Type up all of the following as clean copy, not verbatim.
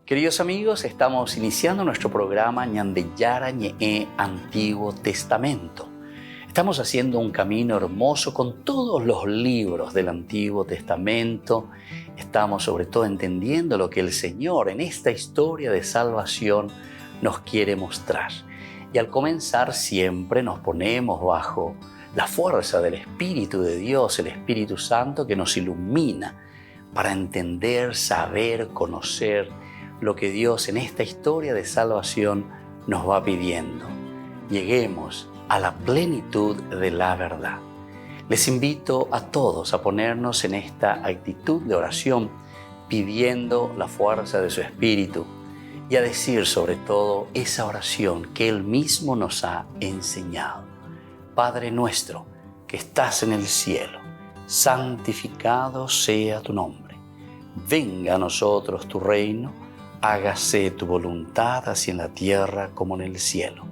Queridos amigos, estamos iniciando nuestro programa Ñandeyara Ñe'e Antiguo Testamento. Estamos haciendo un camino hermoso con todos los libros del Antiguo Testamento. Estamos sobre todo entendiendo lo que el Señor en esta historia de salvación nos quiere mostrar. Y al comenzar siempre nos ponemos bajo la fuerza del Espíritu de Dios, el Espíritu Santo que nos ilumina para entender, saber, conocer lo que Dios en esta historia de salvación nos va pidiendo. Lleguemos a la plenitud de la verdad. Les invito a todos a ponernos en esta actitud de oración, pidiendo la fuerza de su Espíritu y a decir sobre todo esa oración que Él mismo nos ha enseñado. Padre nuestro que estás en el cielo, santificado sea tu nombre. Venga a nosotros tu reino, hágase tu voluntad así en la tierra como en el cielo.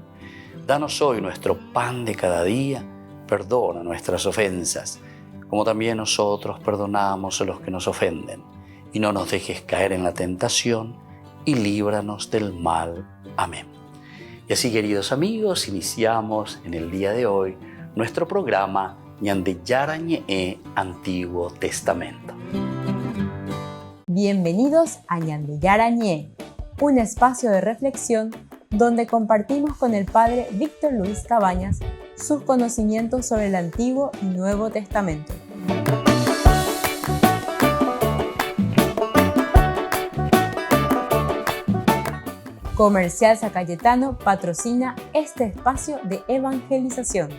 Danos hoy nuestro pan de cada día, perdona nuestras ofensas, como también nosotros perdonamos a los que nos ofenden. Y no nos dejes caer en la tentación, y líbranos del mal. Amén. Y así, queridos amigos, iniciamos en el día de hoy nuestro programa Ñandeyara Ñe'e Antiguo Testamento. Bienvenidos a Ñandeyara Ñe'e, un espacio de reflexión donde compartimos con el Padre Víctor Luis Cabañas sus conocimientos sobre el Antiguo y Nuevo Testamento. Comercial San Cayetano patrocina este espacio de evangelización.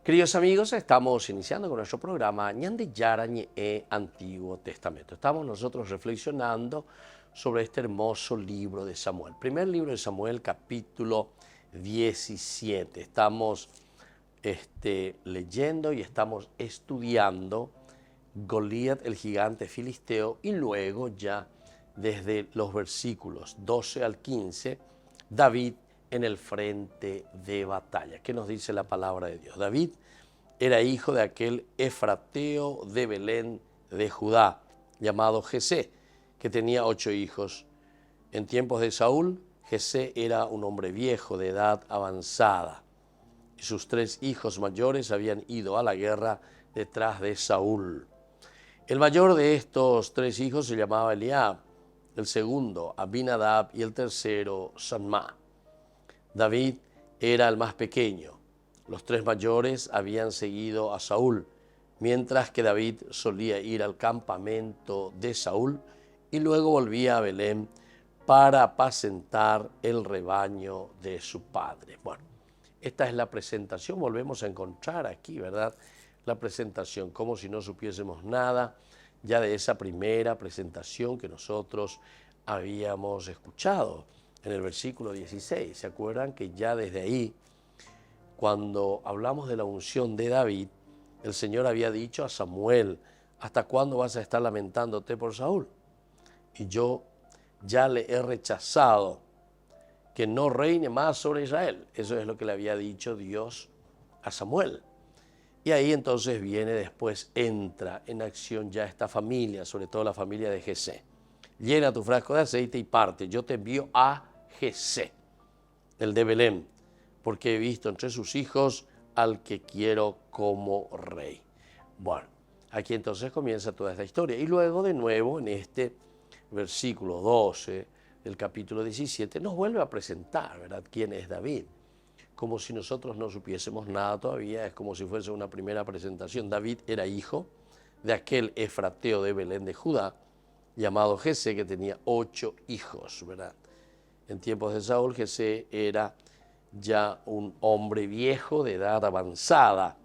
Queridos amigos, estamos iniciando con nuestro programa Ñandeyara Ñe'e Antiguo Testamento. Estamos nosotros reflexionando sobre este hermoso libro de Samuel. Primer libro de Samuel, capítulo 17. Estamos leyendo y estamos estudiando Goliat, el gigante filisteo, y luego ya desde los versículos 12 al 15, David en el frente de batalla. ¿Qué nos dice la palabra de Dios? David era hijo de aquel efrateo de Belén de Judá, llamado Jesé, que tenía 8 hijos. En tiempos de Saúl, Jesé era un hombre viejo de edad avanzada, y sus 3 hijos mayores habían ido a la guerra detrás de Saúl. El mayor de estos 3 hijos se llamaba Eliab, el segundo Abinadab y el tercero Samá. David era el más pequeño. Los 3 mayores habían seguido a Saúl, mientras que David solía ir al campamento de Saúl y luego volvía a Belén para apacentar el rebaño de su padre. Bueno, esta es la presentación, volvemos a encontrar aquí, ¿verdad? La presentación, como si no supiésemos nada ya de esa primera presentación que nosotros habíamos escuchado en el versículo 16. ¿Se acuerdan que ya desde ahí, cuando hablamos de la unción de David, el Señor había dicho a Samuel: ¿hasta cuándo vas a estar lamentándote por Saúl? Y yo ya le he rechazado que no reine más sobre Israel. Eso es lo que le había dicho Dios a Samuel. Y ahí entonces viene después, entra en acción ya esta familia, sobre todo la familia de Jesé. Llena tu frasco de aceite y parte. Yo te envío a Jesé, el de Belén, porque he visto entre sus hijos al que quiero como rey. Bueno, aquí entonces comienza toda esta historia. Y luego de nuevo en este versículo 12 del capítulo 17 nos vuelve a presentar, ¿verdad?, quién es David. Como si nosotros no supiésemos nada todavía, es como si fuese una primera presentación. David era hijo de aquel efrateo de Belén de Judá, llamado Jesé, que tenía 8 hijos, ¿verdad? En tiempos de Saúl, Jesé era ya un hombre viejo de edad avanzada,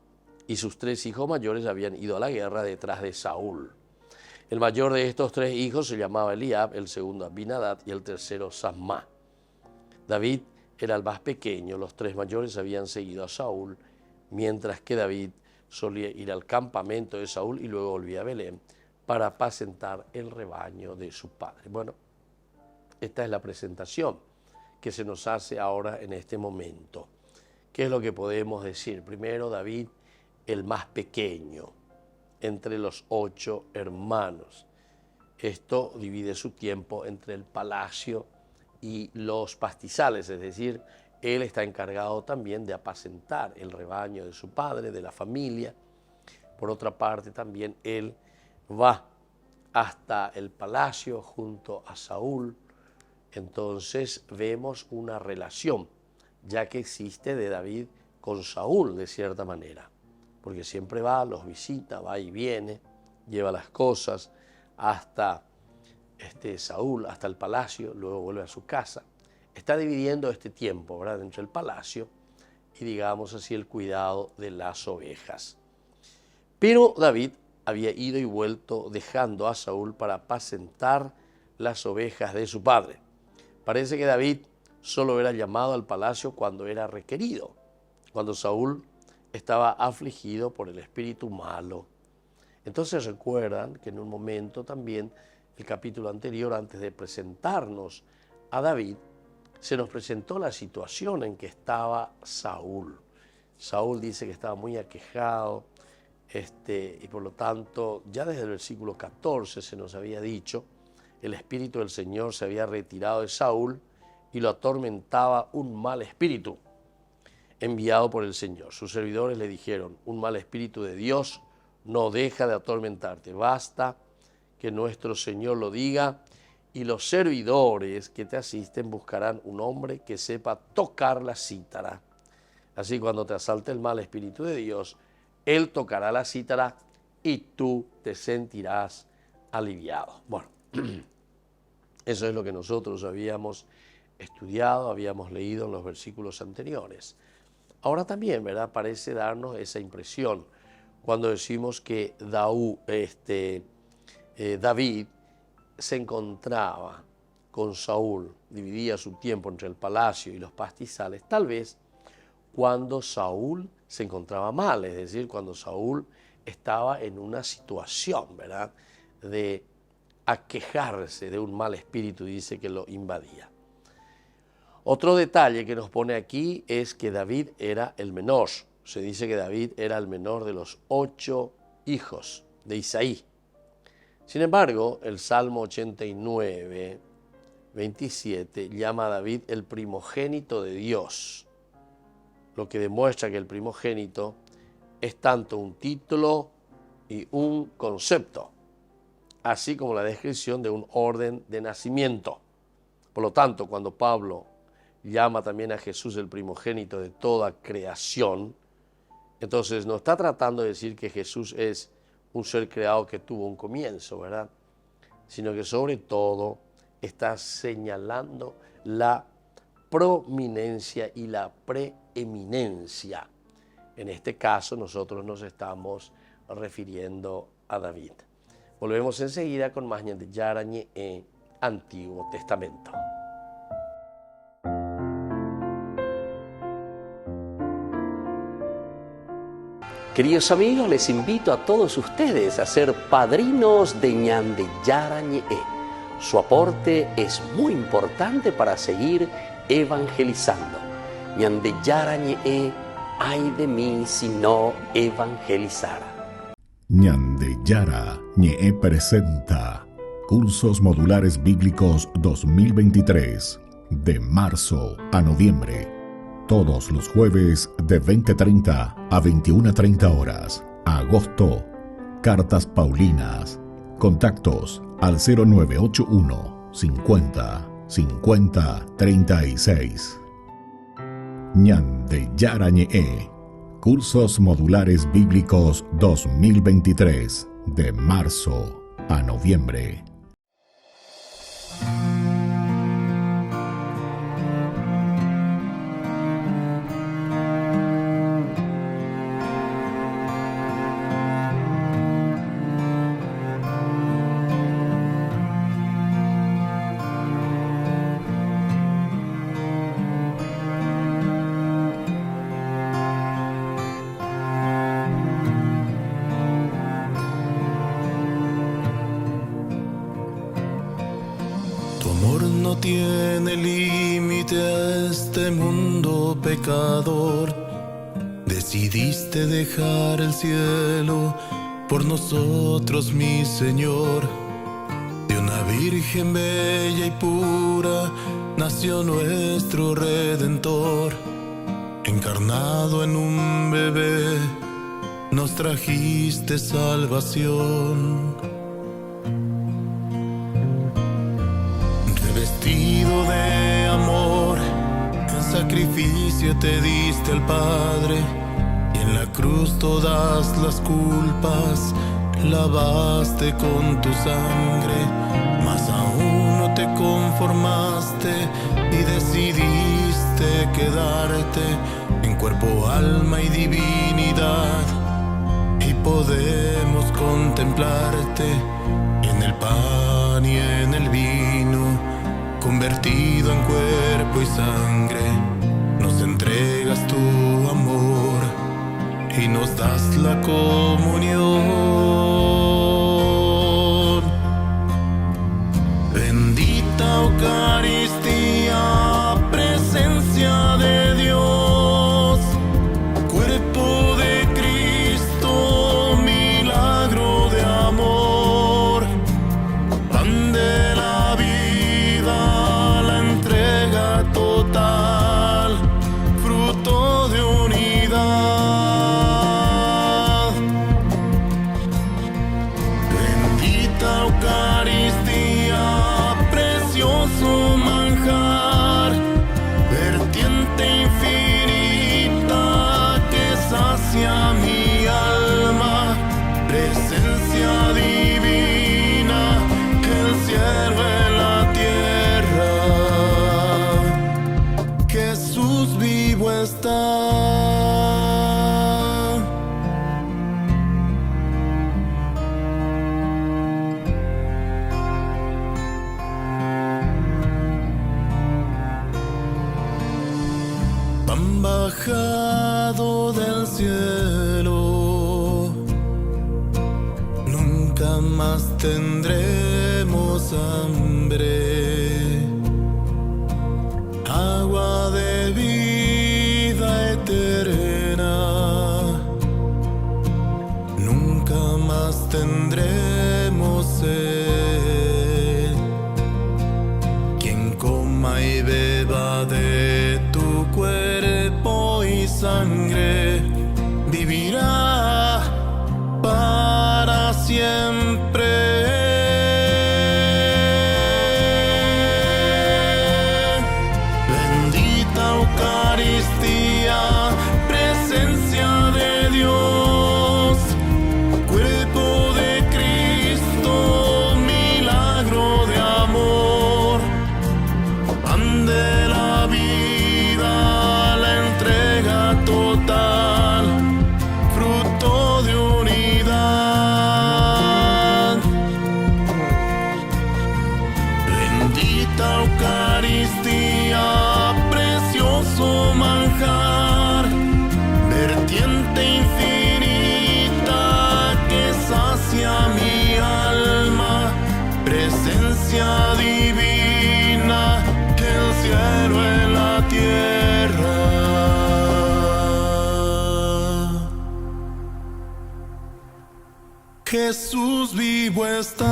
y sus 3 hijos mayores habían ido a la guerra detrás de Saúl. El mayor de estos 3 hijos se llamaba Eliab, el segundo Abinadab y el tercero Samá. David era el más pequeño, los 3 mayores habían seguido a Saúl, mientras que David solía ir al campamento de Saúl y luego volvía a Belén para apacentar el rebaño de su padre. Bueno, esta es la presentación que se nos hace ahora en este momento. ¿Qué es lo que podemos decir? Primero, David, el más pequeño, entre los 8 hermanos. Esto divide su tiempo entre el palacio y los pastizales, es decir, él está encargado también de apacentar el rebaño de su padre, de la familia. Por otra parte, también él va hasta el palacio junto a Saúl. Entonces vemos una relación, ya que existe de David con Saúl de cierta manera, porque siempre va, los visita, va y viene, lleva las cosas hasta Saúl, hasta el palacio, luego vuelve a su casa. Está dividiendo este tiempo, ¿verdad?, entre el palacio y, digamos así, el cuidado de las ovejas. Pero David había ido y vuelto dejando a Saúl para apacentar las ovejas de su padre. Parece que David solo era llamado al palacio cuando era requerido, cuando Saúl estaba afligido por el espíritu malo. Entonces recuerdan que en un momento también, el capítulo anterior, antes de presentarnos a David, se nos presentó la situación en que estaba Saúl. Saúl dice que estaba muy aquejado, y por lo tanto, ya desde el versículo 14 se nos había dicho, el espíritu del Señor se había retirado de Saúl y lo atormentaba un mal espíritu enviado por el Señor. Sus servidores le dijeron, un mal espíritu de Dios no deja de atormentarte, basta que nuestro Señor lo diga, y los servidores que te asisten buscarán un hombre que sepa tocar la cítara. Así cuando te asalte el mal espíritu de Dios, él tocará la cítara y tú te sentirás aliviado. Bueno, eso es lo que nosotros habíamos estudiado, habíamos leído en los versículos anteriores. Ahora también, ¿verdad?, parece darnos esa impresión cuando decimos que David se encontraba con Saúl, dividía su tiempo entre el palacio y los pastizales, tal vez cuando Saúl se encontraba mal, es decir, cuando Saúl estaba en una situación, ¿verdad?, de aquejarse de un mal espíritu, dice que lo invadía. Otro detalle que nos pone aquí es que David era el menor. Se dice que David era el menor de los 8 hijos de Isaí. Sin embargo, el Salmo 89, 27, llama a David el primogénito de Dios, lo que demuestra que el primogénito es tanto un título y un concepto, así como la descripción de un orden de nacimiento. Por lo tanto, cuando Pablo llama también a Jesús el primogénito de toda creación, entonces no está tratando de decir que Jesús es un ser creado que tuvo un comienzo, ¿verdad?, sino que sobre todo está señalando la prominencia y la preeminencia. En este caso nosotros nos estamos refiriendo a David. Volvemos enseguida con más Ñande Yara Ñe Antiguo Testamento. Queridos amigos, les invito a todos ustedes a ser padrinos de Ñande Yara Ñe. Su aporte es muy importante para seguir evangelizando. Ñande Yara Ñe, ay de mí si no evangelizara. Ñande Yara Ñe presenta Cursos Modulares Bíblicos 2023, de marzo a noviembre. Todos los jueves de 20:30 a 21:30 horas. Agosto, Cartas Paulinas. Contactos al 0981 50 50 36. Ñande Yara Ñe. Cursos Modulares Bíblicos 2023, de marzo a noviembre. Tiene límite a este mundo pecador. Decidiste dejar el cielo por nosotros, mi Señor. De una virgen bella y pura nació nuestro Redentor. Encarnado en un bebé, nos trajiste salvación. Revestido de amor, en sacrificio te diste al Padre, y en la cruz todas las culpas lavaste con tu sangre. Mas aún no te conformaste y decidiste quedarte en cuerpo, alma y divinidad. Y podemos contemplarte en el pan y en el vino, convertido en cuerpo y sangre. Nos entregas tu amor y nos das la comunión. Bendita Eucaristía, presencia de Dios, cuerpo de Cristo, milagro de amor, pan de la vida, la entrega total, fruto de unidad. Bendita Eucaristía, precioso manjar, vertiente infinita que sacia mi alma, presencia divina, el cielo en la tierra, Jesús vivo está. Pan bajado del cielo, nunca más tendremos hambre. Agua de vida eterna, nunca más tendremos sed. Quien coma y beba de tu cuerpo y sangre vivirá para siempre. Bendita Eucaristía, presencia de Dios, cuerpo de Cristo, milagro de amor, pan de la vida, la entrega total, fruto de unidad. Bendita Eucaristía, precioso manjar, vertiente infinita que sacia mi alma, presencia divina, el cielo en la tierra. Jesús vivo está.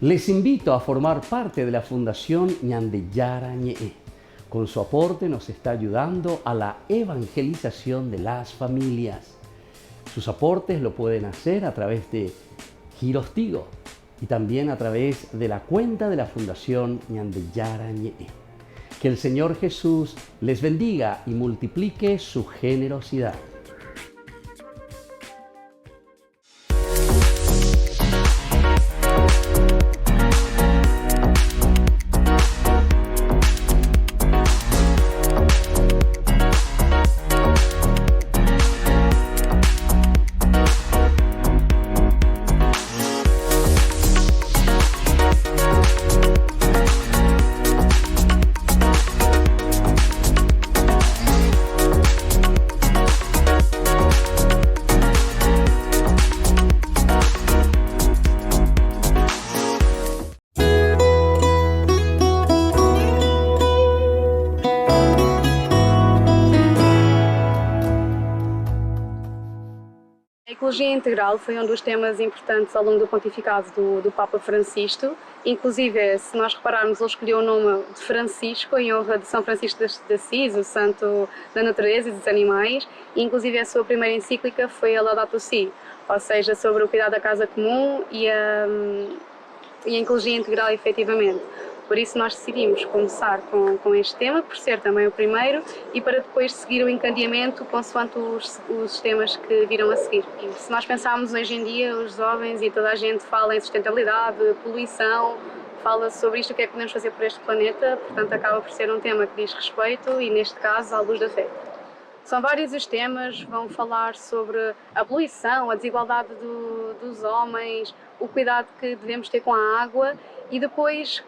Les invito a formar parte de la Fundación Ñandeyara Ñe'e. Con su aporte nos está ayudando a la evangelización de las familias. Sus aportes lo pueden hacer a través de Giros Tigo y también a través de la cuenta de la Fundación Ñandeyara Ñe'e. Que el Señor Jesús les bendiga y multiplique su generosidad. ecologia integral foi um dos temas importantes ao longo do pontificado do Papa Francisco. Inclusive, se nós repararmos, ele escolheu o nome de Francisco em honra de São Francisco de Assis, o santo da natureza e dos animais. E, inclusive, a sua primeira encíclica foi a Laudato Si, ou seja, sobre o cuidado da casa comum e a ecologia integral, efetivamente. Por isso nós decidimos começar com este tema, por ser também o primeiro, e para depois seguir o encadeamento consoante os temas que viram a seguir. E se nós pensarmos hoje em dia, os jovens e toda a gente fala em sustentabilidade, poluição, fala sobre isto, o que é que podemos fazer por este planeta, portanto acaba por ser um tema que diz respeito e, neste caso, à luz da fé. São vários os temas, vão falar sobre a poluição, a desigualdade dos homens, o cuidado que devemos ter com a água e depois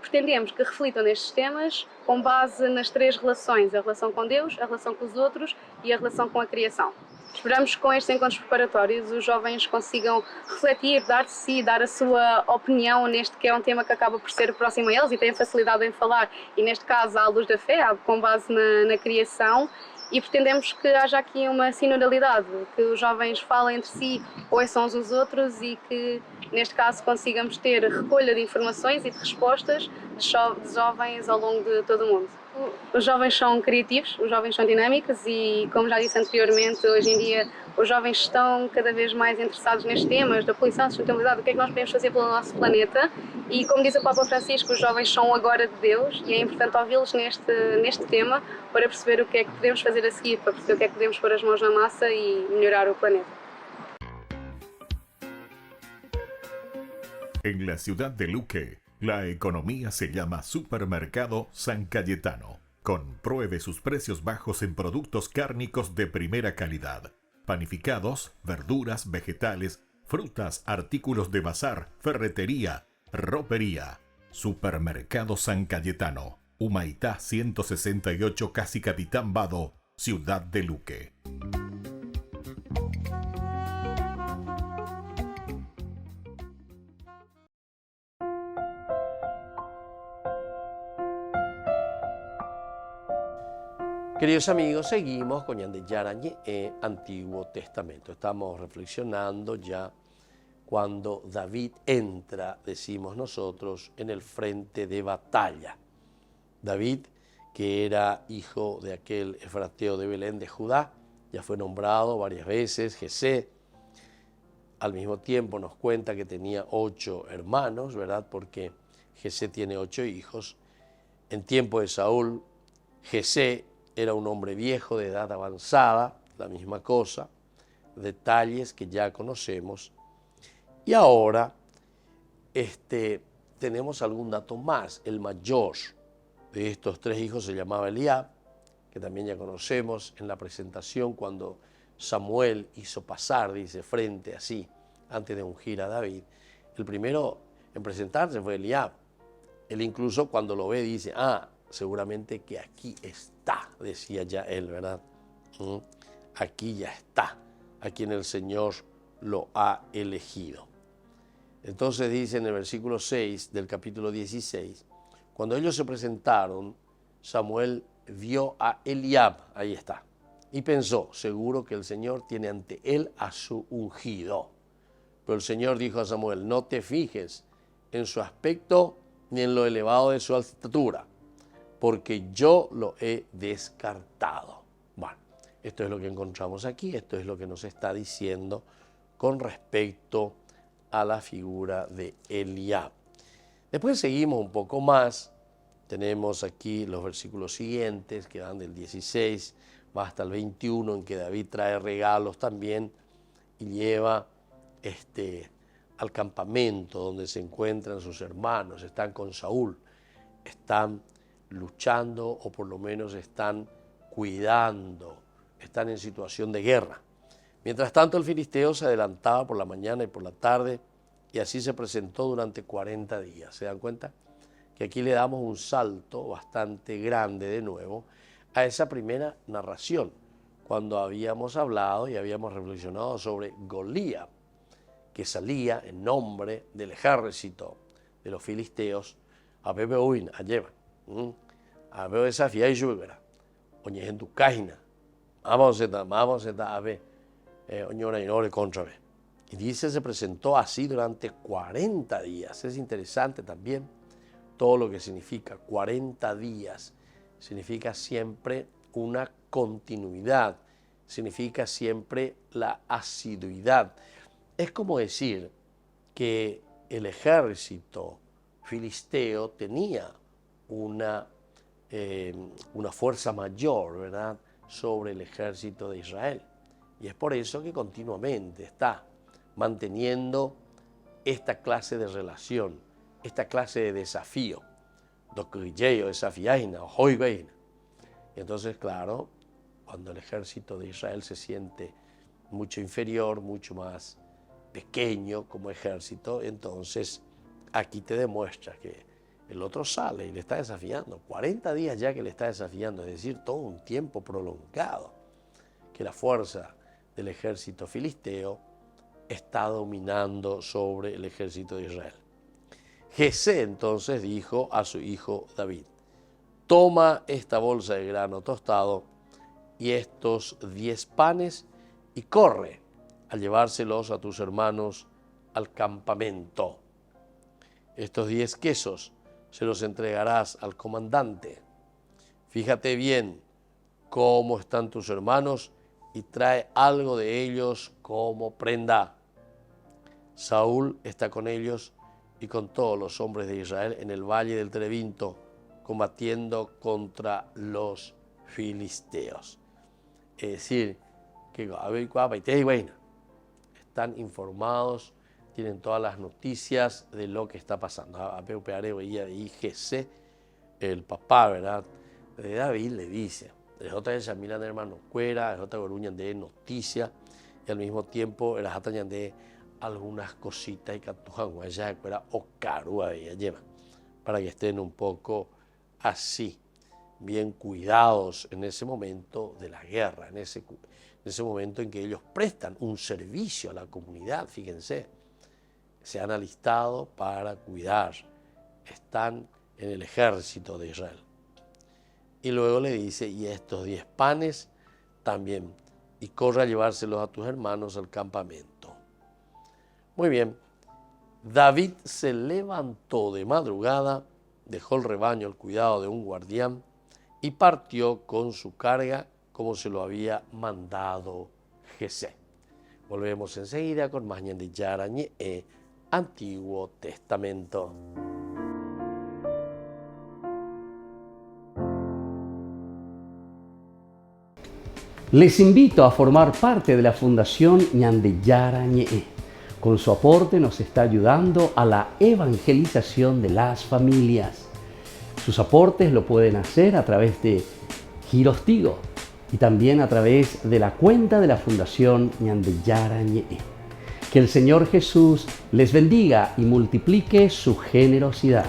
pretendemos que reflitam nestes temas com base nas três relações, a relação com Deus, a relação com os outros e a relação com a criação. Esperamos que com estes encontros preparatórios os jovens consigam refletir, dar de si, dar a sua opinião neste que é um tema que acaba por ser próximo a eles e têm facilidade em falar, e neste caso à luz da fé, com base na criação. E pretendemos que haja aqui uma sinodalidade, que os jovens falem entre si, ouçam uns aos outros e que, neste caso, consigamos ter recolha de informações e de respostas de jovens ao longo de todo o mundo. Os jovens são criativos, os jovens são dinâmicos e, como já disse anteriormente, hoje em dia os jovens estão cada vez mais interessados nestes temas da poluição, sustentabilidade, o que é que nós podemos fazer pelo nosso planeta. E, como diz o Papa Francisco, os jovens são agora de Deus e é importante ouvi-los neste tema para perceber o que é que podemos fazer a seguir, para perceber o que é que podemos pôr as mãos na massa e melhorar o planeta. En la ciudad de Luque, la economía se llama Supermercado San Cayetano. Compruebe sus precios bajos en productos cárnicos de primera calidad. Panificados, verduras, vegetales, frutas, artículos de bazar, ferretería, ropería. Supermercado San Cayetano, Humaitá 168, Casi Capitán Vado, Ciudad de Luque. Queridos amigos, seguimos con Ñandeyara Ñe'e, Antiguo Testamento. Estamos reflexionando ya cuando David entra, decimos nosotros, en el frente de batalla. David, que era hijo de aquel efrateo de Belén de Judá, ya fue nombrado varias veces Jesé. Al mismo tiempo nos cuenta que tenía 8 hermanos, ¿verdad? Porque Jesé tiene 8 hijos. En tiempo de Saúl, Jesé era un hombre viejo de edad avanzada, la misma cosa, detalles que ya conocemos. Y ahora tenemos algún dato más. El mayor de estos 3 hijos se llamaba Eliab, que también ya conocemos en la presentación cuando Samuel hizo pasar, dice, frente así, antes de ungir a David. El primero en presentarse fue Eliab. Él incluso cuando lo ve dice, seguramente que aquí está, decía ya él, ¿verdad? Aquí ya está, a quien el Señor lo ha elegido. Entonces dice en el versículo 6 del capítulo 16, cuando ellos se presentaron, Samuel vio a Eliab, ahí está, y pensó, seguro que el Señor tiene ante él a su ungido. Pero el Señor dijo a Samuel, no te fijes en su aspecto ni en lo elevado de su estatura, porque yo lo he descartado. Bueno, esto es lo que encontramos aquí, esto es lo que nos está diciendo con respecto a la figura de Eliab. Después seguimos un poco más, tenemos aquí los versículos siguientes que van del 16 va hasta el 21, en que David trae regalos también y lleva al campamento donde se encuentran sus hermanos, están con Saúl, están luchando o por lo menos están cuidando, están en situación de guerra. Mientras tanto el filisteo se adelantaba por la mañana y por la tarde y así se presentó durante 40 días. ¿Se dan cuenta? Que aquí le damos un salto bastante grande de nuevo a esa primera narración, cuando habíamos hablado y habíamos reflexionado sobre Goliat, que salía en nombre del ejército de los filisteos a Bebeuin, a Lleva. A ver desafía y lluvia, oye en tu caina, vamos a ver Y dice, se presentó así durante 40 días. Es interesante también todo lo que significa 40 días. Significa siempre una continuidad, significa siempre la asiduidad. Es como decir que el ejército filisteo tenía una fuerza mayor, ¿verdad?, sobre el ejército de Israel. Y es por eso que continuamente está manteniendo esta clase de relación, esta clase de desafío. Y entonces, claro, cuando el ejército de Israel se siente mucho inferior, mucho más pequeño como ejército, entonces aquí te demuestra que el otro sale y le está desafiando. 40 días ya que le está desafiando, es decir, todo un tiempo prolongado que la fuerza del ejército filisteo está dominando sobre el ejército de Israel. Jesé entonces dijo a su hijo David: toma esta bolsa de grano tostado y estos 10 panes y corre a llevárselos a tus hermanos al campamento. Estos 10 quesos se los entregarás al comandante. Fíjate bien cómo están tus hermanos y trae algo de ellos como prenda. Saúl está con ellos y con todos los hombres de Israel en el valle del Terebinto, combatiendo contra los filisteos. Es decir, que están informados, tienen todas las noticias de lo que está pasando. Y Jesé, el papá, ¿verdad?, de David, le dice: hermano cuera, de noticia, y al mismo tiempo de algunas cositas y o para que estén un poco así, bien cuidados en ese momento de la guerra, en ese momento en que ellos prestan un servicio a la comunidad. Fíjense, se han alistado para cuidar, están en el ejército de Israel. Y luego le dice: y estos 10 panes también, y corre a llevárselos a tus hermanos al campamento. Muy bien, David se levantó de madrugada, dejó el rebaño al cuidado de un guardián y partió con su carga como se lo había mandado Jesé. Volvemos enseguida con más Ñandillara Ñe'e, Antiguo Testamento. Les invito a formar parte de la Fundación Ñandillara Ñe'e. Con su aporte nos está ayudando a la evangelización de las familias. Sus aportes lo pueden hacer a través de Giros Tigo y también a través de la cuenta de la Fundación Ñandillara Ñe'e. Que el Señor Jesús les bendiga y multiplique su generosidad.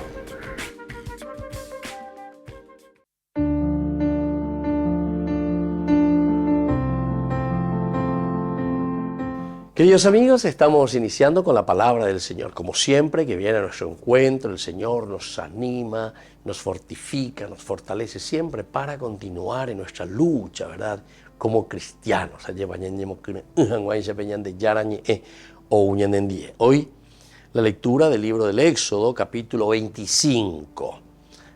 Queridos amigos, estamos iniciando con la palabra del Señor. Como siempre que viene a nuestro encuentro, el Señor nos anima, nos fortifica, nos fortalece siempre para continuar en nuestra lucha, ¿verdad?, como cristianos. Hoy la lectura del libro del Éxodo, capítulo 25,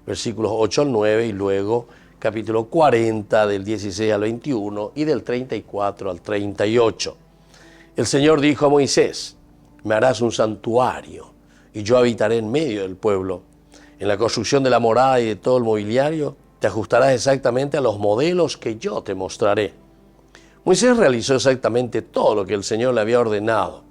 versículos 8 al 9, y luego capítulo 40, del 16 al 21 y del 34 al 38. El Señor dijo a Moisés: me harás un santuario y yo habitaré en medio del pueblo. En la construcción de la morada y de todo el mobiliario te ajustarás exactamente a los modelos que yo te mostraré. Moisés realizó exactamente todo lo que el Señor le había ordenado.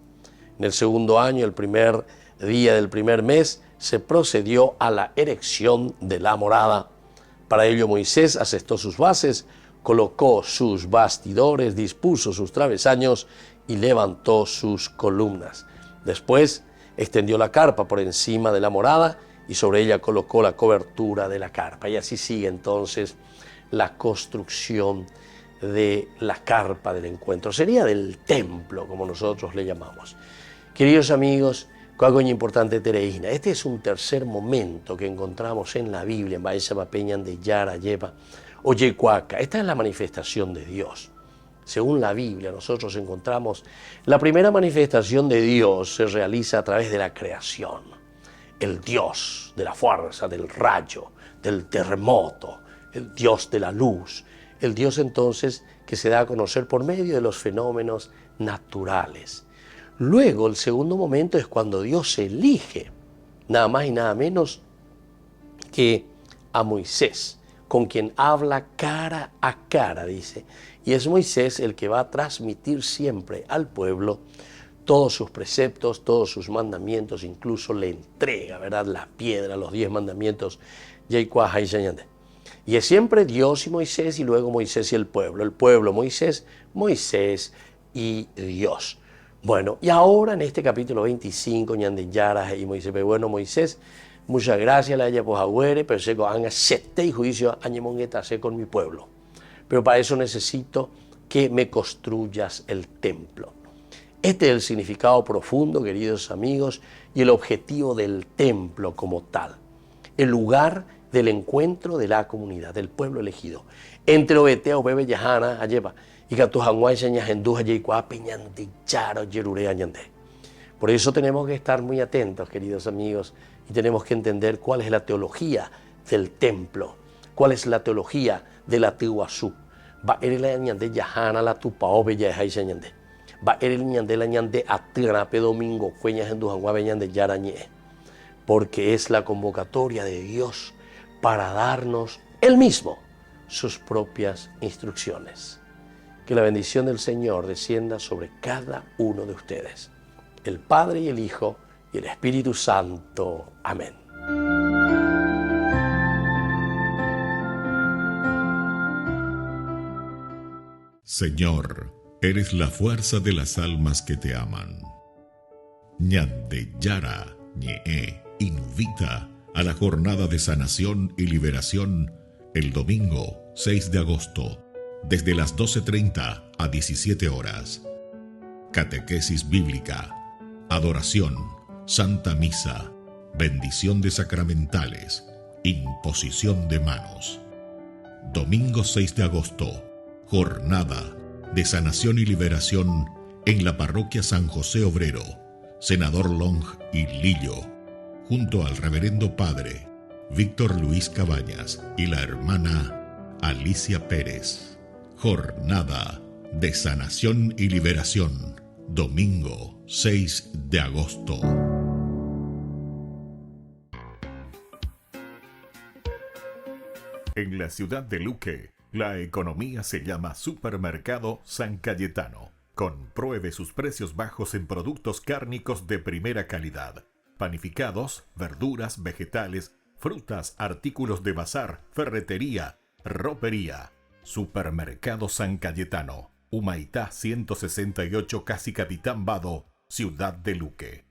En el segundo año, el primer día del primer mes, se procedió a la erección de la morada. Para ello Moisés asestó sus bases, colocó sus bastidores, dispuso sus travesaños y levantó sus columnas. Después extendió la carpa por encima de la morada y sobre ella colocó la cobertura de la carpa. Y así sigue entonces la construcción de la carpa del encuentro. Sería del templo, como nosotros le llamamos. Queridos amigos, algo importante tereína. Este es un tercer momento que encontramos en la Biblia, en Baesama Peñan de Yara Lleva, Oyecuaca. Esta es la manifestación de Dios. Según la Biblia, nosotros encontramos la primera manifestación de Dios se realiza a través de la creación. El Dios de la fuerza, del rayo, del terremoto, el Dios de la luz. El Dios entonces que se da a conocer por medio de los fenómenos naturales. Luego, el segundo momento es cuando Dios elige, nada más y nada menos que a Moisés, con quien habla cara a cara, dice. Y es Moisés el que va a transmitir siempre al pueblo todos sus preceptos, todos sus mandamientos, incluso le entrega, ¿verdad?, la piedra, los 10 mandamientos. Y es siempre Dios y Moisés, y luego Moisés y el pueblo, Moisés, Moisés y Dios. Bueno, y ahora en este capítulo 25, Ñandeyara y Moisés, bueno, Moisés, muchas gracias, la haya pues agüere, pero sé que han acepté y juicio añemonguetase con mi pueblo. Pero para eso necesito que me construyas el templo. Este es el significado profundo, queridos amigos, y el objetivo del templo como tal. El lugar del encuentro de la comunidad, del pueblo elegido. Entre Obetea, Obebe, Yahana, Ayeba, y Catujanguay, Señajenduja, Yeicua, Peñandillaro, Yerure, Añandé. Por eso tenemos que estar muy atentos, queridos amigos, y tenemos que entender cuál es la teología del templo, cuál es la teología de la Tihuazú. Va el Ñandé, Yahana, la Tupaobe, Yahai, Señandé. Va el Ñandé, la Ñandé, Atrape, Domingo, Cueña, Jendujanguay, Ñandé, Yarañé. Porque es la convocatoria de Dios para darnos Él mismo sus propias instrucciones. Que la bendición del Señor descienda sobre cada uno de ustedes, el Padre y el Hijo y el Espíritu Santo. Amén. Señor, eres la fuerza de las almas que te aman. Ñandeyara Ñe'e invita a la jornada de sanación y liberación el domingo 6 de agosto, desde las 12:30 a 17 horas. Catequesis bíblica, adoración, santa misa, bendición de sacramentales, imposición de manos. Domingo 6 de agosto, jornada de sanación y liberación en la parroquia San José Obrero, Senador Long y Lillo, junto al reverendo padre Víctor Luis Cabañas y la hermana Alicia Pérez. Jornada de sanación y liberación, domingo 6 de agosto. En la ciudad de Luque, la economía se llama Supermercado San Cayetano. Compruebe sus precios bajos en productos cárnicos de primera calidad. Panificados, verduras, vegetales, frutas, artículos de bazar, ferretería, ropería. Supermercado San Cayetano, Humaitá 168, Casi Capitán Vado, Ciudad de Luque.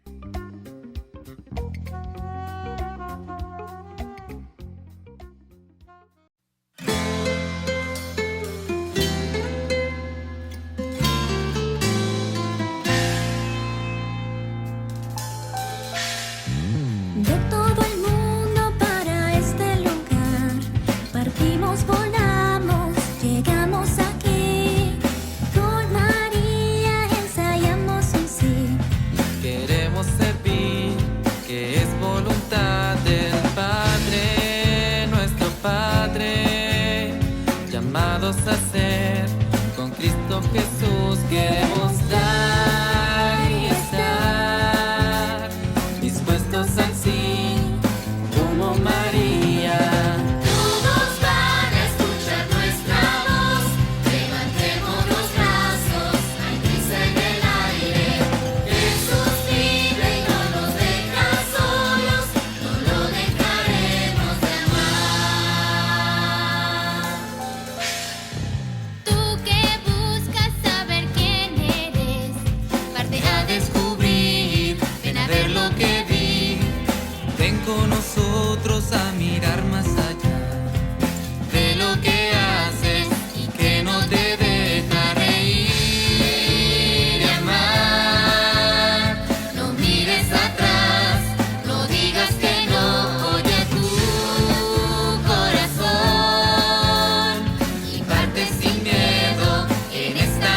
En esta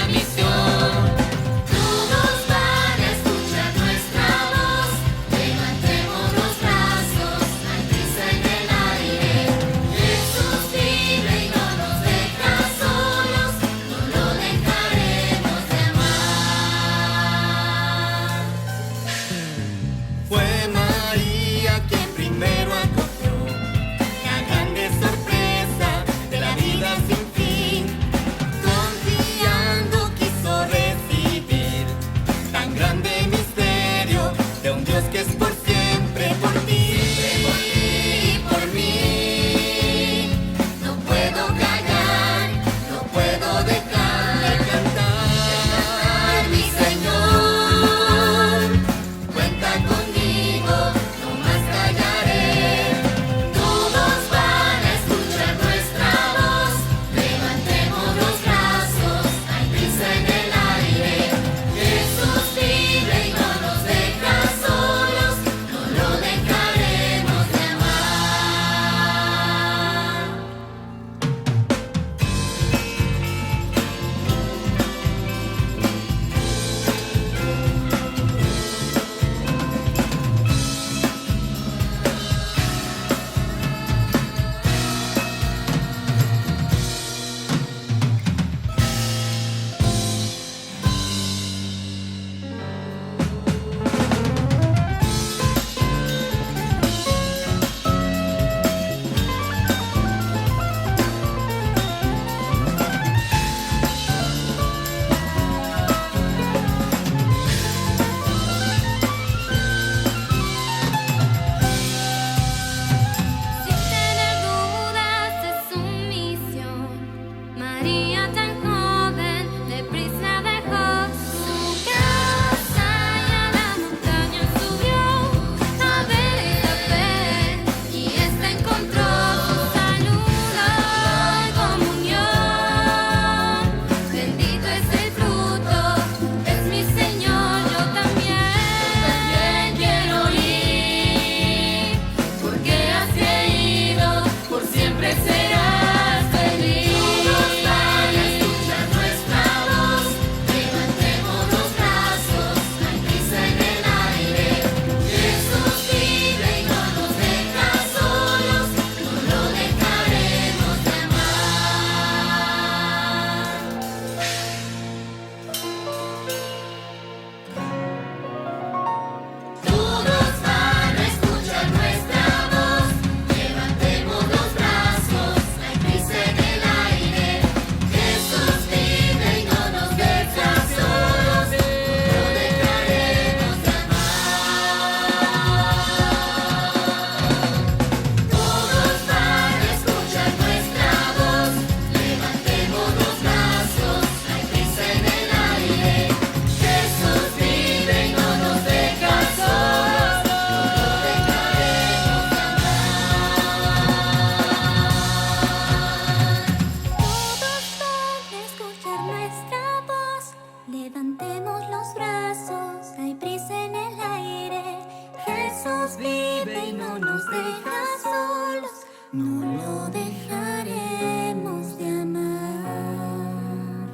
Dios vive y no nos deja solos, no lo dejaremos de amar.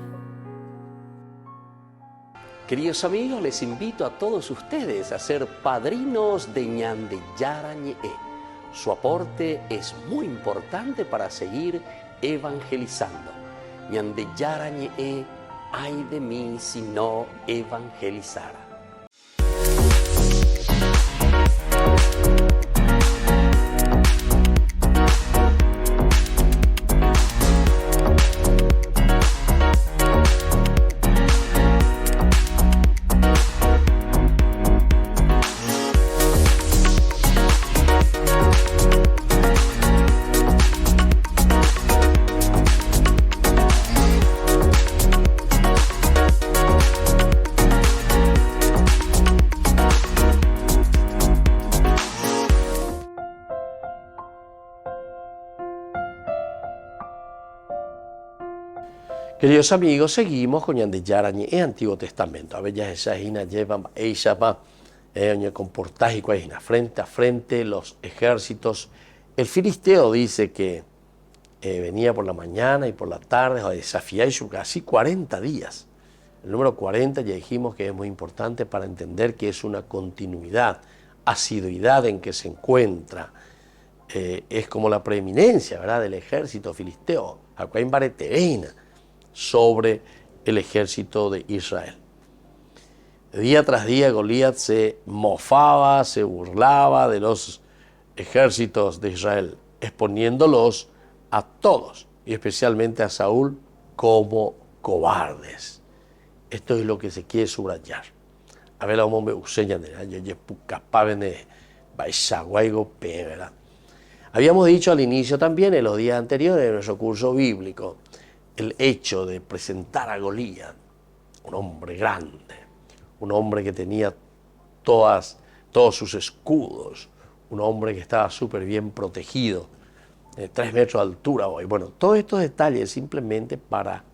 Queridos amigos, les invito a todos ustedes a ser padrinos de Ñandeyara Ñe'e. Su aporte es muy importante para seguir evangelizando. Ñandeyara Ñe'e, ay de mí si no evangelizara. Queridos amigos, seguimos con Ñandeyara Ñe'e, Antiguo Testamento. A ver, ya esa hina lleva ella va comportaje frente a frente los ejércitos. El filisteo dice que venía por la mañana y por la tarde a desafiar casi 40 días. El número 40 ya dijimos que es muy importante para entender que es una continuidad, asiduidad en que se encuentra. Es como la preeminencia, ¿verdad?, del ejército filisteo, acá en Baretereina, sobre el ejército de Israel. Día tras día Goliat se mofaba, se burlaba de los ejércitos de Israel, exponiéndolos a todos, y especialmente a Saúl, como cobardes. Esto es lo que se quiere subrayar. A ver, me useñan de ¿verdad? Habíamos dicho al inicio también, en los días anteriores de nuestro curso bíblico, el hecho de presentar a Goliat, un hombre grande, un hombre que tenía todos sus escudos, un hombre que estaba súper bien protegido, 3 metros de altura hoy. Bueno, todos estos detalles simplemente para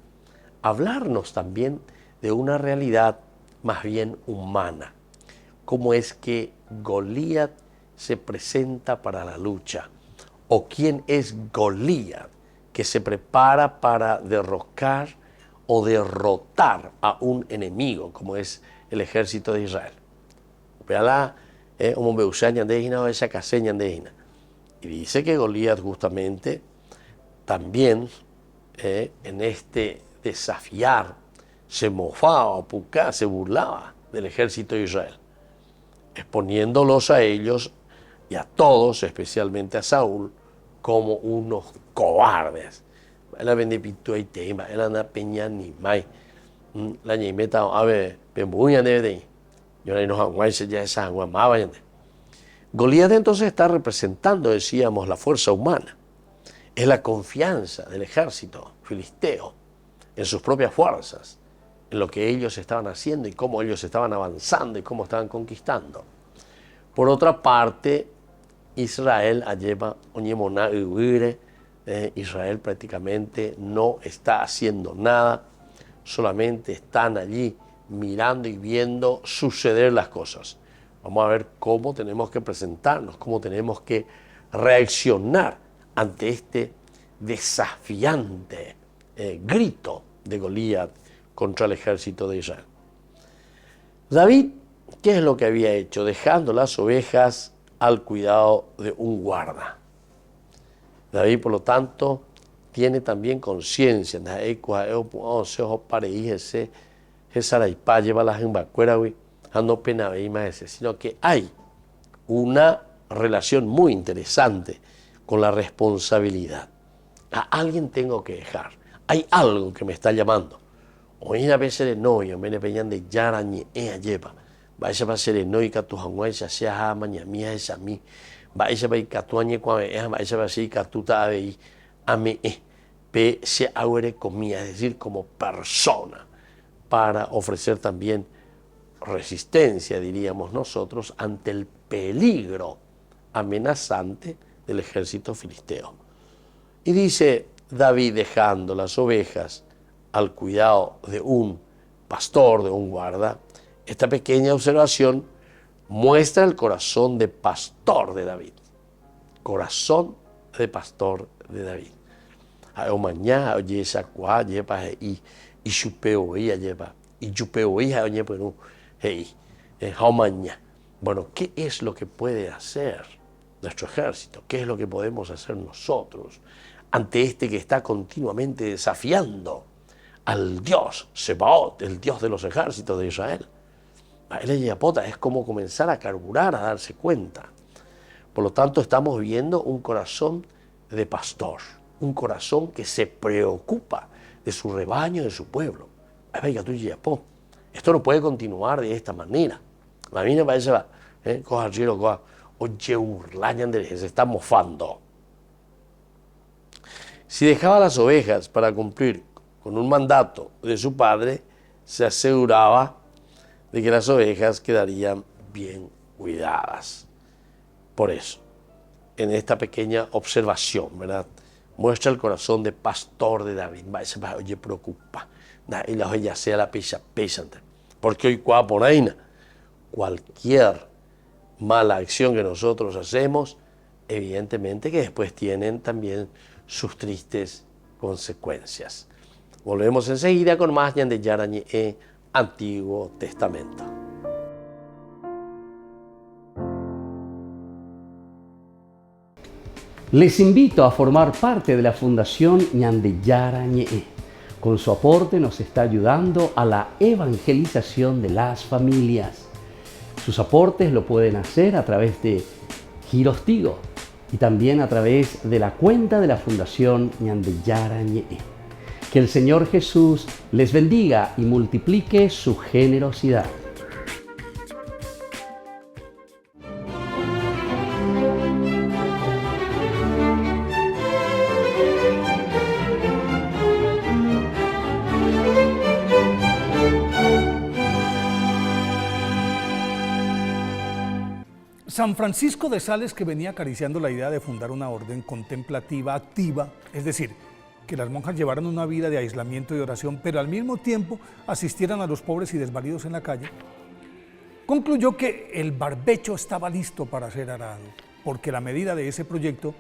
hablarnos también de una realidad más bien humana. Cómo es que Goliat se presenta para la lucha, o quién es Goliat que se prepara para derrocar o derrotar a un enemigo, como es el ejército de Israel. Y dice que Goliat justamente también en este desafiar se mofaba, se burlaba del ejército de Israel, exponiéndolos a ellos y a todos, especialmente a Saúl, como unos cobardes. La bendipitu y tema, la peña ni mai. La ñimeta a ver, pembuña de yo no aguanto ya esa aguamaba. Goliat entonces está representando, decíamos, la fuerza humana. Es la confianza del ejército filisteo en sus propias fuerzas, en lo que ellos estaban haciendo y cómo ellos estaban avanzando y cómo estaban conquistando. Por otra parte, Israel Israel prácticamente no está haciendo nada, solamente están allí mirando y viendo suceder las cosas. Vamos a ver cómo tenemos que presentarnos, cómo tenemos que reaccionar ante este desafiante grito de Goliat contra el ejército de Israel. David, ¿qué es lo que había hecho? Dejando las ovejas al cuidado de un guarda. David, por lo tanto, tiene también conciencia, sino que hay una relación muy interesante con la responsabilidad. A alguien tengo que dejar, hay algo que me está llamando. Hoy a veces no, yo me peñan de Yara Ñe'e lleva. Vaya a ser no y que tu hanguay se ha mañana es a mí. Vaya a ir que tu añe cuando es, vaya a ser que tu tabe a mí se aure comía, es decir, como persona, para ofrecer también resistencia, diríamos nosotros, ante el peligro amenazante del ejército filisteo. Y dice David, dejando las ovejas al cuidado de un pastor, de un guarda, esta pequeña observación muestra el corazón de pastor de David. Corazón de pastor de David. A mañana oye esa cua lleva y chupeo ella lleva y chupeo ella oye pero hey mañana. Bueno, ¿qué es lo que puede hacer nuestro ejército? ¿Qué es lo que podemos hacer nosotros ante este que está continuamente desafiando al Dios Sebaot, el Dios de los ejércitos de Israel? El Yapota es como comenzar a carburar, a darse cuenta. Por lo tanto, estamos viendo un corazón de pastor, un corazón que se preocupa de su rebaño, de su pueblo. Esto no puede continuar de esta manera. A mí me parece que se está mofando. Si dejaba las ovejas para cumplir con un mandato de su padre, se aseguraba de que las ovejas quedarían bien cuidadas. Por eso, en esta pequeña observación, ¿verdad?, muestra el corazón de pastor de David. Oye, preocupa. Y la oveja sea la pecha, porque hoy cuaporaina, cualquier mala acción que nosotros hacemos, evidentemente que después tienen también sus tristes consecuencias. Volvemos enseguida con más Ñan de Yarañe, Antiguo Testamento. Les invito a formar parte de la Fundación Ñan de Yarañe. Con su aporte nos está ayudando a la evangelización de las familias. Sus aportes lo pueden hacer a través de Giros Tigo y también a través de la cuenta de la Fundación Ñan de Yarañe. Que el Señor Jesús les bendiga y multiplique su generosidad. San Francisco de Sales, que venía acariciando la idea de fundar una orden contemplativa activa, es decir, que las monjas llevaran una vida de aislamiento y oración, pero al mismo tiempo asistieran a los pobres y desvalidos en la calle, concluyó que el barbecho estaba listo para ser arado, porque la medida de ese proyecto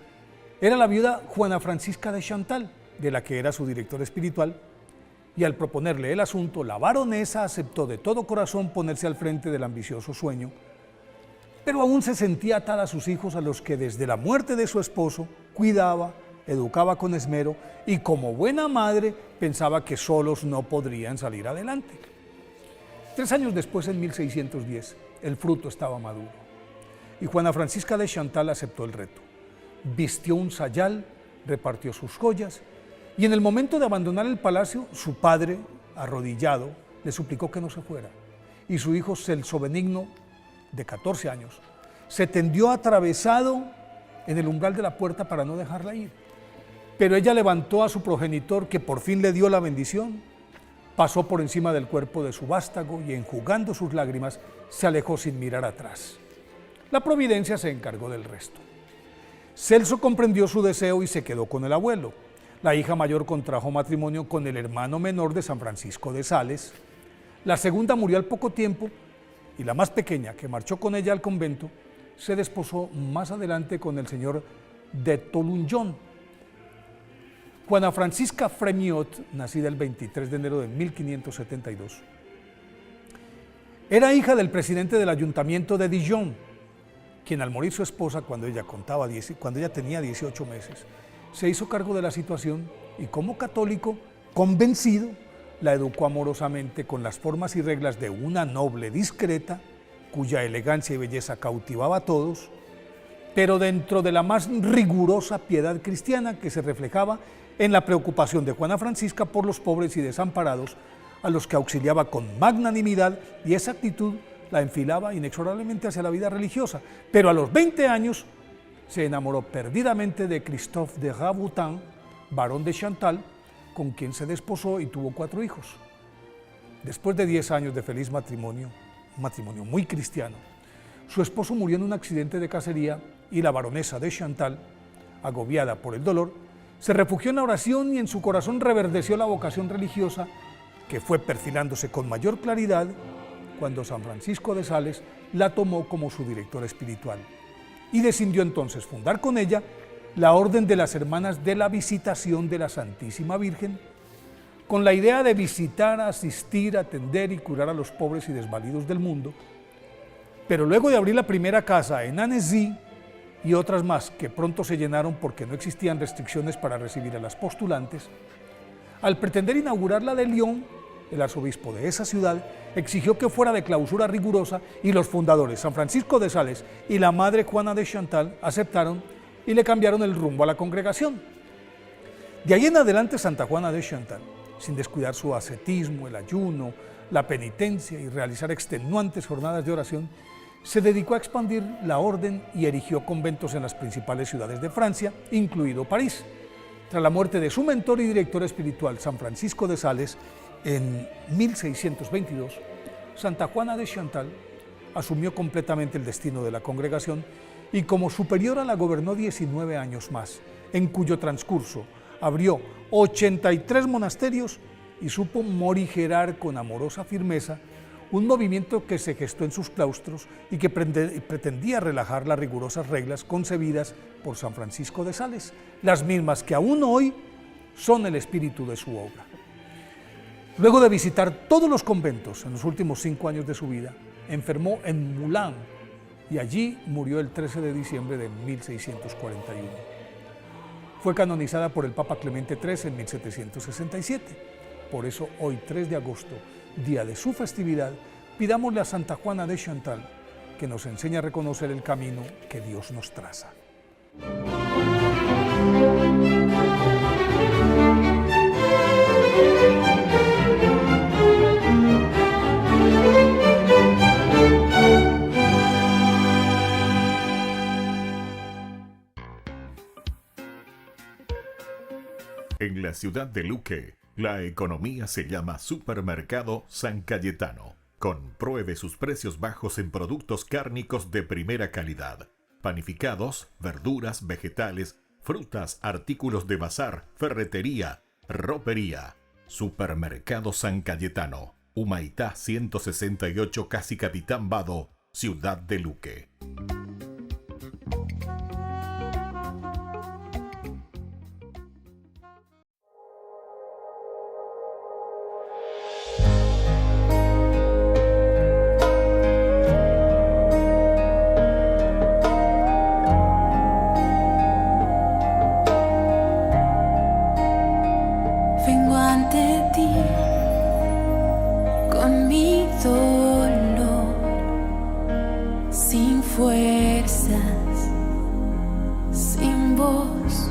era la viuda Juana Francisca de Chantal, de la que era su director espiritual, y al proponerle el asunto, la baronesa aceptó de todo corazón ponerse al frente del ambicioso sueño, pero aún se sentía atada a sus hijos, a los que desde la muerte de su esposo cuidaba, educaba con esmero y como buena madre pensaba que solos no podrían salir adelante. 3 años después, en 1610, el fruto estaba maduro y Juana Francisca de Chantal aceptó el reto. Vistió un sayal, repartió sus joyas y en el momento de abandonar el palacio, su padre, arrodillado, le suplicó que no se fuera y su hijo Celso Benigno, de 14 años, se tendió atravesado en el umbral de la puerta para no dejarla ir. Pero ella levantó a su progenitor, que por fin le dio la bendición, pasó por encima del cuerpo de su vástago y enjugando sus lágrimas, se alejó sin mirar atrás. La providencia se encargó del resto. Celso comprendió su deseo y se quedó con el abuelo. La hija mayor contrajo matrimonio con el hermano menor de San Francisco de Sales. La segunda murió al poco tiempo y la más pequeña, que marchó con ella al convento, se desposó más adelante con el señor de Tolunjon. Juana Francisca Fremiot, nacida el 23 de enero de 1572, era hija del presidente del ayuntamiento de Dijon, quien al morir su esposa cuando ella tenía 18 meses, se hizo cargo de la situación y como católico convencido, la educó amorosamente con las formas y reglas de una noble discreta, cuya elegancia y belleza cautivaba a todos, pero dentro de la más rigurosa piedad cristiana que se reflejaba en la preocupación de Juana Francisca por los pobres y desamparados, a los que auxiliaba con magnanimidad, y esa actitud la enfilaba inexorablemente hacia la vida religiosa. Pero a los 20 años se enamoró perdidamente de Christophe de Raboutin, barón de Chantal, con quien se desposó y tuvo 4 hijos. Después de 10 años de feliz matrimonio, un matrimonio muy cristiano, su esposo murió en un accidente de cacería y la baronesa de Chantal, agobiada por el dolor, se refugió en la oración y en su corazón reverdeció la vocación religiosa, que fue perfilándose con mayor claridad cuando San Francisco de Sales la tomó como su director espiritual y decidió entonces fundar con ella la Orden de las Hermanas de la Visitación de la Santísima Virgen, con la idea de visitar, asistir, atender y curar a los pobres y desvalidos del mundo. Pero luego de abrir la primera casa en Annecy y otras más que pronto se llenaron porque no existían restricciones para recibir a las postulantes, al pretender inaugurar la de Lyon, el arzobispo de esa ciudad exigió que fuera de clausura rigurosa y los fundadores, San Francisco de Sales y la madre Juana de Chantal, aceptaron y le cambiaron el rumbo a la congregación. De ahí en adelante Santa Juana de Chantal, sin descuidar su ascetismo, el ayuno, la penitencia y realizar extenuantes jornadas de oración, se dedicó a expandir la orden y erigió conventos en las principales ciudades de Francia, incluido París. Tras la muerte de su mentor y director espiritual, San Francisco de Sales, en 1622, Santa Juana de Chantal asumió completamente el destino de la congregación y como superiora la gobernó 19 años más, en cuyo transcurso abrió 83 monasterios y supo morigerar con amorosa firmeza un movimiento que se gestó en sus claustros y que pretendía relajar las rigurosas reglas concebidas por San Francisco de Sales, las mismas que aún hoy son el espíritu de su obra. Luego de visitar todos los conventos en los últimos 5 años de su vida, enfermó en Moulins y allí murió el 13 de diciembre de 1641. Fue canonizada por el Papa Clemente III en 1767. Por eso hoy, 3 de agosto, día de su festividad, pidámosle a Santa Juana de Chantal que nos enseñe a reconocer el camino que Dios nos traza. En la ciudad de Luque, la economía se llama Supermercado San Cayetano. Compruebe sus precios bajos en productos cárnicos de primera calidad. Panificados, verduras, vegetales, frutas, artículos de bazar, ferretería, ropería. Supermercado San Cayetano. Humaitá 168, Casi Capitán Vado, ciudad de Luque. Vengo ante ti con mi dolor, sin fuerzas, sin voz,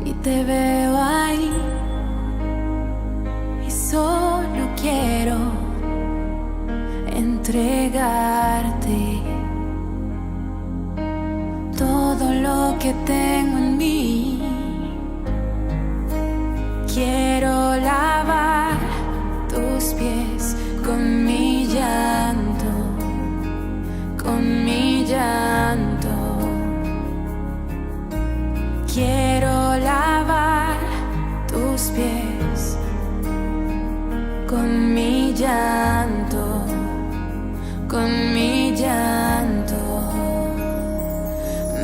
y te veo ahí y solo quiero entregarte todo lo que tengo en mí. Quiero lavar tus pies con mi llanto, con mi llanto. Quiero lavar tus pies con mi llanto, con mi llanto.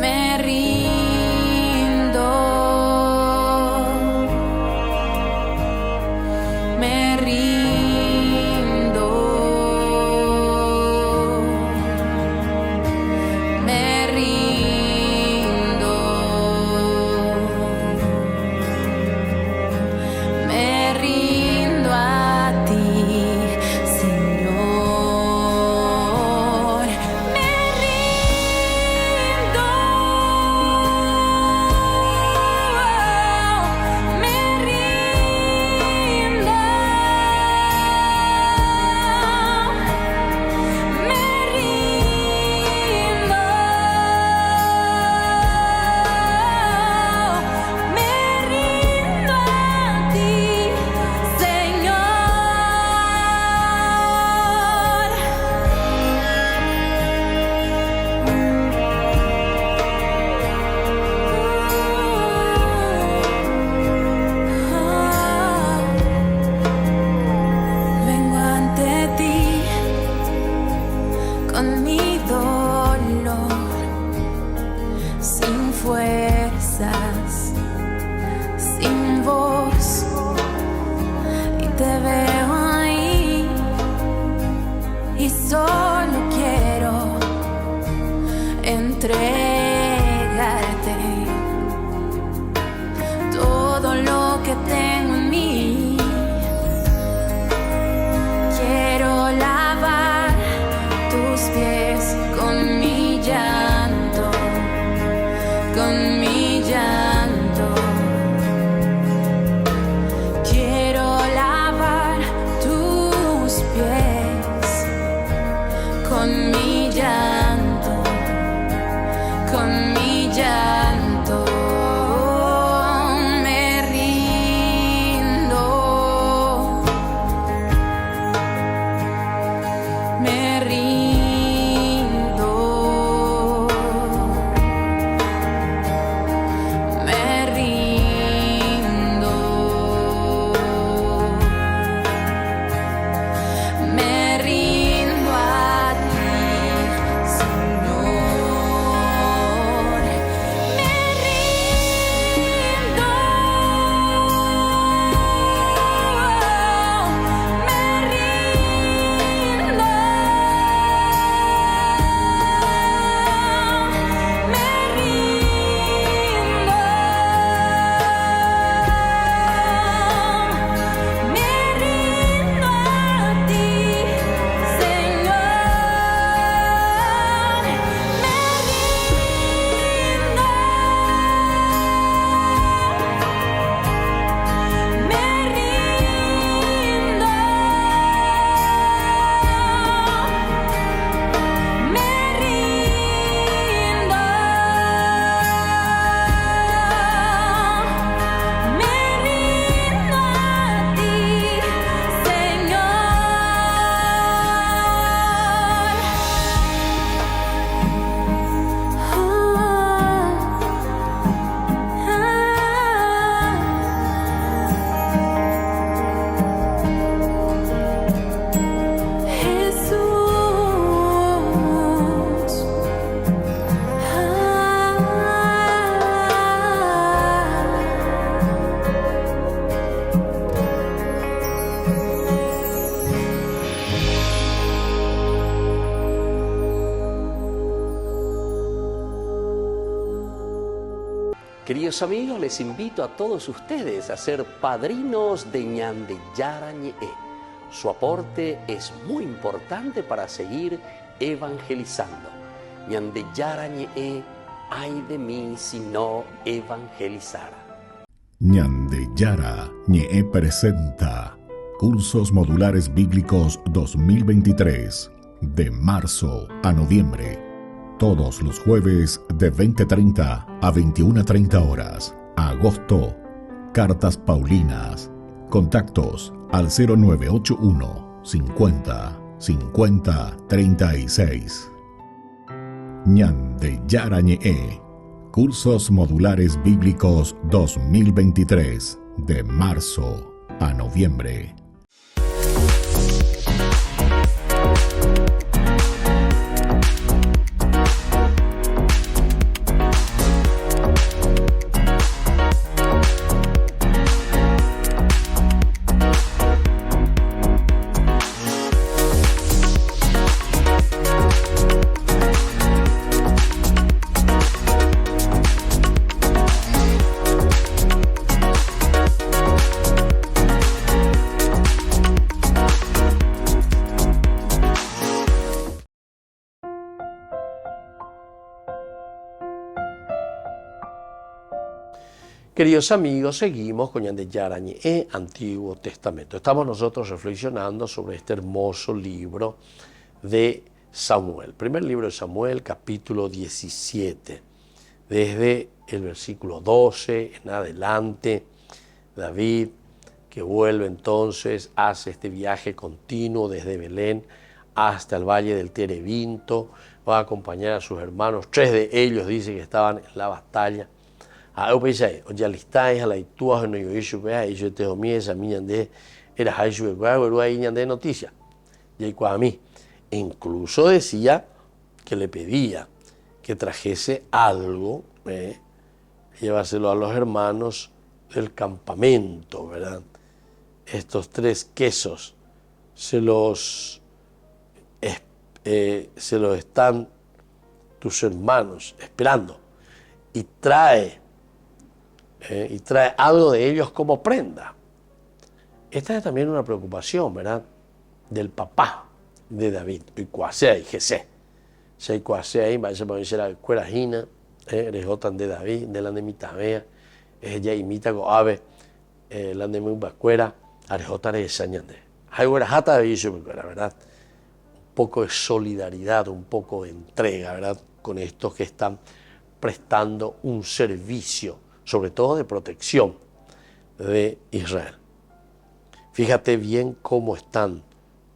Me rindo. Me rindo, me rindo, me rindo a ti, fuerzas, sin voz, y te veo ahí, y solo quiero entregarte todo lo que tengo en mí. Quiero lavar tus pies con mi llanto, con mi llanto. Quiero lavar tus pies con mi llanto, con mi llanto. Me rindo, me rindo, me rindo, me rindo a ti, Señor. Me rindo, me rindo, me rindo, me rindo a ti, Señor. Me Queridos amigos, les invito a todos ustedes a ser padrinos de Ñande Yara Ñe'e. Su aporte es muy importante para seguir evangelizando. Ñande Yara Ñe'e, ay de mí si no evangelizara. Ñande Yara Ñe'e presenta Cursos Modulares Bíblicos 2023, de marzo a noviembre. Todos los jueves de 20:30 a 21:30 horas. Agosto, Cartas Paulinas. Contactos al 0981 50 50 36. Ñande Yara Ñe'e. Cursos Modulares Bíblicos 2023, de marzo a noviembre. Queridos amigos, seguimos con Ñande Yara Ñe'e, Antiguo Testamento. Estamos nosotros reflexionando sobre este hermoso libro de Samuel. Primer libro de Samuel, capítulo 17. Desde el versículo 12 en adelante, David, que vuelve entonces, hace este viaje continuo desde Belén hasta el valle del Terebinto, va a acompañar a sus hermanos. 3 de ellos dice que estaban en la batalla. Eu pensei, ya listáis a la ituas no yo hizo vea y yo te domí esa miña de era haizu guau ahí de noticia. Y a mí incluso decía que le pedía que trajese algo llévaselo a los hermanos del campamento, ¿verdad? Estos 3 quesos se los están tus hermanos esperando, y trae algo de ellos como prenda. Esta es también una preocupación, ¿verdad?, del papá de David, y Cuasea y Jesé. Se Cuasea y vaya a decir la cuerajina, rejotan de David, de la de Mitabea, ella imita goave, la de Mubacuera, arejota de Sañande. Hay una jata de eso, ¿verdad? Un poco de solidaridad, un poco de entrega, ¿verdad?, con estos que están prestando un servicio, sobre todo de protección de Israel. Fíjate bien cómo están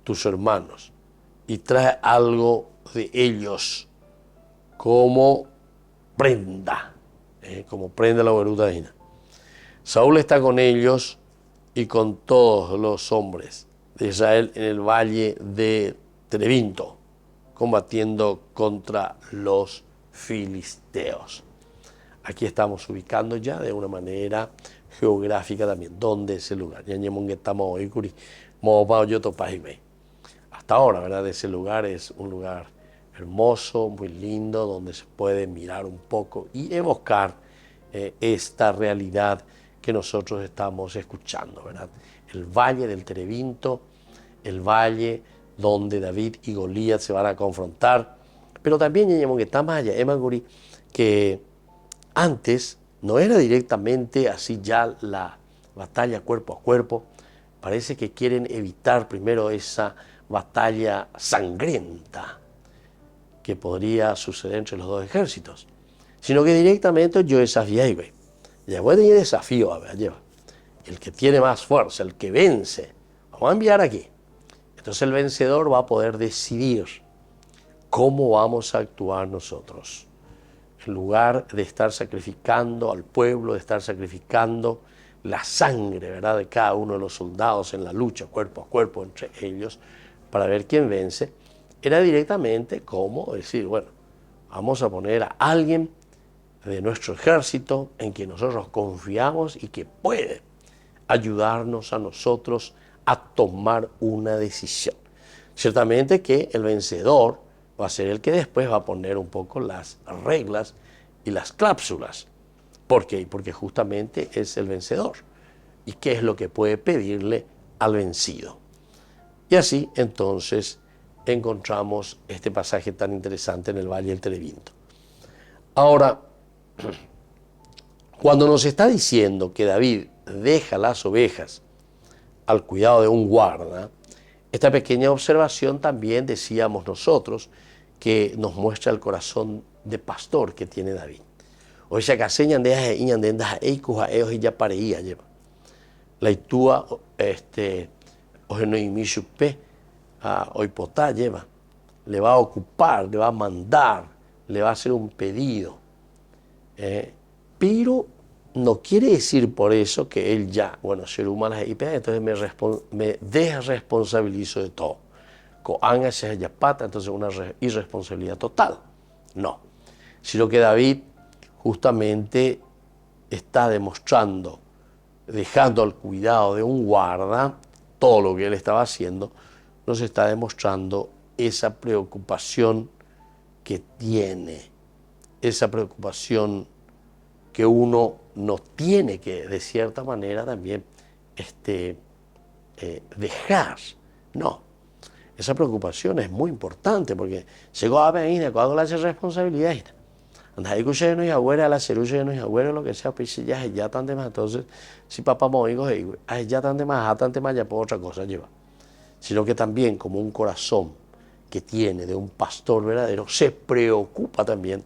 tus hermanos y trae algo de ellos como prenda, como prenda la berutadina. Saúl está con ellos y con todos los hombres de Israel en el valle de Terebinto, combatiendo contra los filisteos. Aquí estamos ubicando ya de una manera geográfica también dónde es el lugar. Hasta ahora, ¿verdad? Ese lugar es un lugar hermoso, muy lindo, donde se puede mirar un poco y evocar esta realidad que nosotros estamos escuchando, ¿verdad? El valle del Terebinto, el valle donde David y Goliat se van a confrontar, pero también que antes no era directamente así ya la batalla cuerpo a cuerpo. Parece que quieren evitar primero esa batalla sangrienta que podría suceder entre los 2 ejércitos, sino que directamente yo desafié, ya voy a tener desafío, a ver, lleva. El que tiene más fuerza, el que vence, vamos a enviar aquí. Entonces el vencedor va a poder decidir cómo vamos a actuar nosotros. En lugar de estar sacrificando al pueblo, de estar sacrificando la sangre, ¿verdad?, de cada uno de los soldados en la lucha cuerpo a cuerpo entre ellos para ver quién vence, era directamente como decir, bueno, vamos a poner a alguien de nuestro ejército en quien nosotros confiamos y que puede ayudarnos a nosotros a tomar una decisión. Ciertamente que el vencedor va a ser el que después va a poner un poco las reglas y las cláusulas. ¿Por qué? Porque justamente es el vencedor. ¿Y qué es lo que puede pedirle al vencido? Y así entonces encontramos este pasaje tan interesante en el Valle del Terebinto. Ahora, cuando nos está diciendo que David deja las ovejas al cuidado de un guarda, esta pequeña observación también decíamos nosotros que nos muestra el corazón de pastor que tiene David. Hoy se caseñan de ellos y ya pareía lleva. La itúa hoy no imisupe hoy potá lleva. Le va a ocupar, le va a mandar, le va a hacer un pedido. Pero no quiere decir por eso que él ya, bueno, ser humano entonces me desresponsabilizo de todo. Entonces una irresponsabilidad total. No, sino que David justamente está demostrando, dejando al cuidado de un guarda, todo lo que él estaba haciendo, nos está demostrando esa preocupación que tiene, esa preocupación que uno no tiene que, de cierta manera, también dejar. No, esa preocupación es muy importante porque llegó a venir cuando la responsabilidad. Anda ahí que no es abuela, la cerulla no es abuela, lo que sea, pues ya tan demás. Entonces, si papá moigo, ya tan demás, ya por otra cosa lleva. Sino que también, como un corazón que tiene de un pastor verdadero, se preocupa también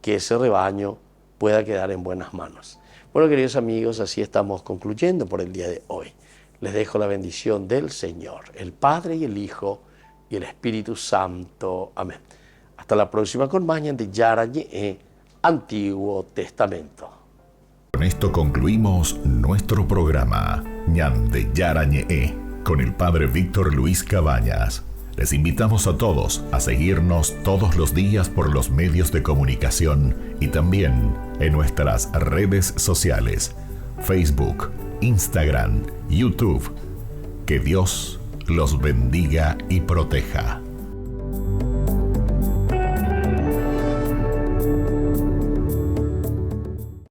que ese rebaño pueda quedar en buenas manos. Bueno, queridos amigos, así estamos concluyendo por el día de hoy. Les dejo la bendición del Señor, el Padre y el Hijo y el Espíritu Santo. Amén. Hasta la próxima con más de Yarañe, Antiguo Testamento. Con esto concluimos nuestro programa Ñan de Yarañe con el Padre Víctor Luis Cabañas. Les invitamos a todos a seguirnos todos los días por los medios de comunicación y también en nuestras redes sociales, Facebook, Instagram, YouTube. Que Dios los bendiga y proteja.